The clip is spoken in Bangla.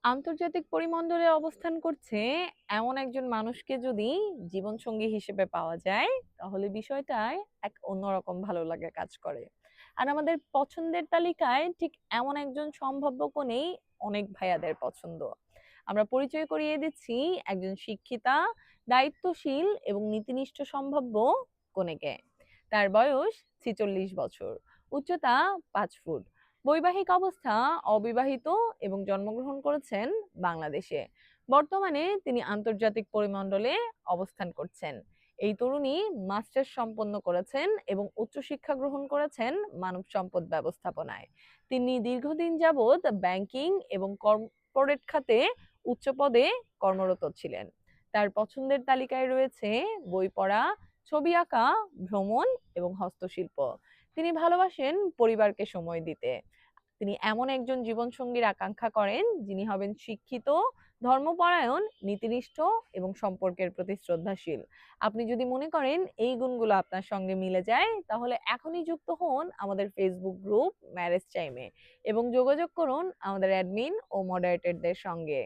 আন্তর্জাতিক পরিমণ্ডলে অবস্থান করছে এমন একজন মানুষকে যদি জীবনসঙ্গী হিসেবে পাওয়া যায়, তাহলে বিষয়টায় এক অন্যরকম ভালো লাগা কাজ করে। আর আমাদের পছন্দের তালিকায় ঠিক এমন একজন সম্ভাব্য কনেই অনেক ভাইয়াদের পছন্দ। আমরা পরিচয় করিয়ে দিচ্ছি একজন শিক্ষিতা, দায়িত্বশীল এবং নীতিনিষ্ঠ সম্ভাব্য কনেকে। তার বয়স 46 বছর, উচ্চতা 5 ফুট, বৈবাহিক অবস্থা অবিবাহিত এবং জন্মগ্রহণ করেছেন বাংলাদেশে। বর্তমানে তিনি আন্তর্জাতিক পরিমণ্ডলে অবস্থান করছেন। এই তরুণী মাস্টার্স সম্পন্ন করেছেন এবং উচ্চশিক্ষা গ্রহণ করেছেন মানব সম্পদ ব্যবস্থাপনায়। তিনি দীর্ঘদিন যাবৎ ব্যাংকিং এবং কর্পোরেট খাতে উচ্চ পদে কর্মরত ছিলেন। তার পছন্দের তালিকায় রয়েছে বই পড়া, ছবি আঁকা, ভ্রমণ এবং হস্তশিল্প। তিনি ভালোবাসেন পরিবারকে সময় দিতে। তিনি এমন একজন জীবনসঙ্গীর আকাঙ্ক্ষা করেন যিনি হবেন শিক্ষিত, ধর্মপরায়ণ, নীতিনিষ্ঠ এবং সম্পর্কের প্রতি শ্রদ্ধাশীল। আপনি যদি মনে করেন এই গুণগুলো আপনার সঙ্গে মিলে যায়, তাহলে এখনই যুক্ত হন আমাদের ফেসবুক গ্রুপ ম্যারেজ টাইমে এবং যোগাযোগ করুন আমাদের অ্যাডমিন ও মডারেটরদের সঙ্গে।